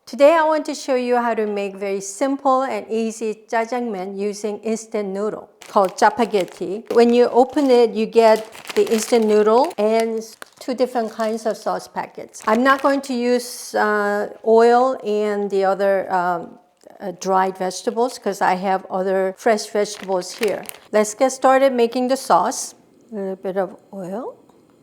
Today I want to show you how to make very simple and easy jjajangmyeon using instant noodle called jjapaghetti. When you open it, you get the instant noodle and two different kinds of sauce packets. I'm not going to use oil and the other dried vegetables because I have other fresh vegetables here. Let's get started making the sauce. A little bit of oil,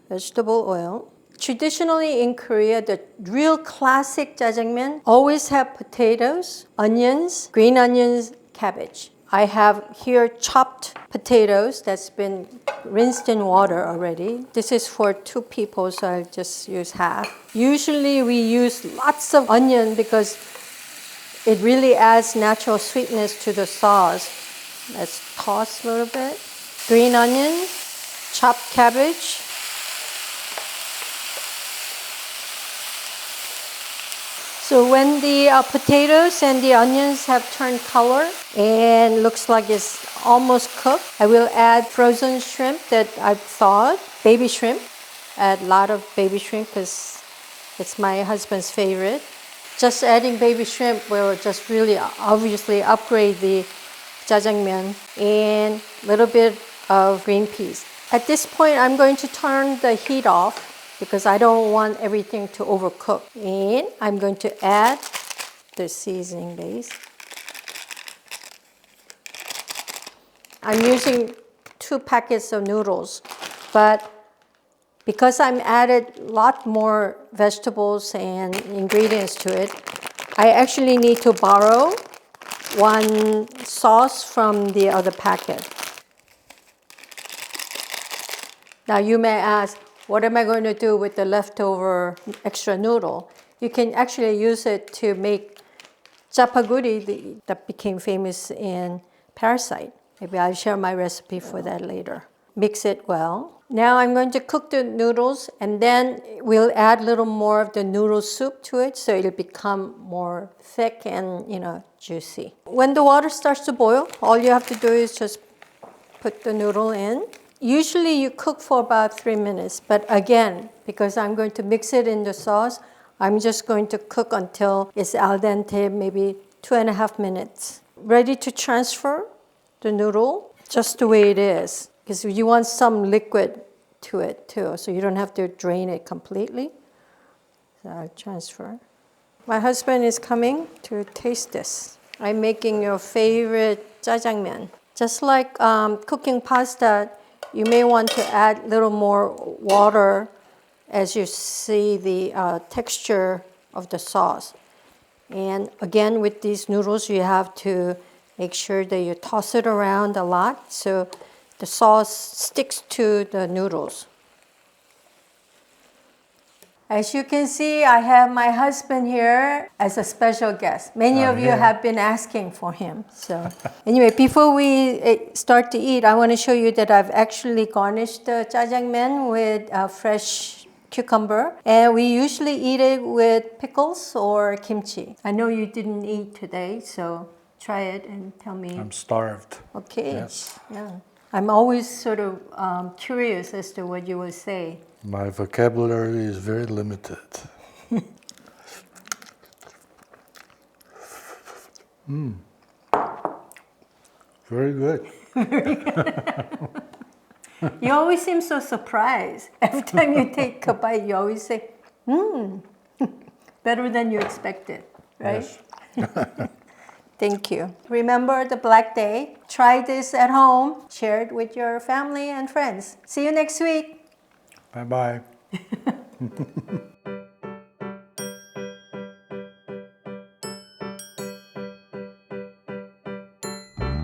vegetable oil. Traditionally in Korea, the real classic jjajangmyeon always have potatoes, onions, green onions, cabbage. I have here chopped potatoes that's been rinsed in water already. This is for 2 people, so I'll just use half. Usually we use lots of onion because it really adds natural sweetness to the sauce. Let's toss a little bit. Green onion, chopped cabbage. So when the potatoes and the onions have turned color and looks like it's almost cooked, I will add frozen shrimp that I've thawed, baby shrimp. Add a lot of baby shrimp because it's my husband's favorite. Just adding baby shrimp will just really obviously upgrade the jjajangmyeon, and a little bit of green peas. At this point, I'm going to turn the heat off because I don't want everything to overcook. And I'm going to add the seasoning base. I'm using 2 packets of noodles, but because I'm added a lot more vegetables and ingredients to it, I actually need to borrow 1 sauce from the other packet. Now you may ask, what am I going to do with the leftover extra noodle? You can actually use it to make jjapaguri that became famous in Parasite. Maybe I'll share my recipe for that later. Mix it well. Now I'm going to cook the noodles and then we'll add a little more of the noodle soup to it so it'll become more thick and juicy. When the water starts to boil, all you have to do is just put the noodle in. Usually you cook for about 3 minutes, but again, because I'm going to mix it in the sauce, I'm just going to cook until it's al dente, maybe 2.5 minutes. Ready to transfer the noodle just the way it is, because you want some liquid to it too, so you don't have to drain it completely. So I'll transfer. My husband is coming to taste this. I'm making your favorite jjajangmyeon. Just like cooking pasta, you may want to add a little more water as you see the texture of the sauce. And again, with these noodles, you have to make sure that you toss it around a lot so the sauce sticks to the noodles. As you can see, I have my husband here as a special guest. Many of you have been asking for him. So anyway, before we start to eat, I want to show you that I've actually garnished the jjajangmyeon with fresh cucumber. And we usually eat it with pickles or kimchi. I know you didn't eat today, so try it and tell me. I'm starved. Okay. Yes. Yeah. I'm always sort of curious as to what you will say. My vocabulary is very limited. Very good. You always seem so surprised. Every time you take a bite, you always say, better than you expected, right? Yes. Thank you. Remember the Black Day. Try this at home. Share it with your family and friends. See you next week. Bye-bye.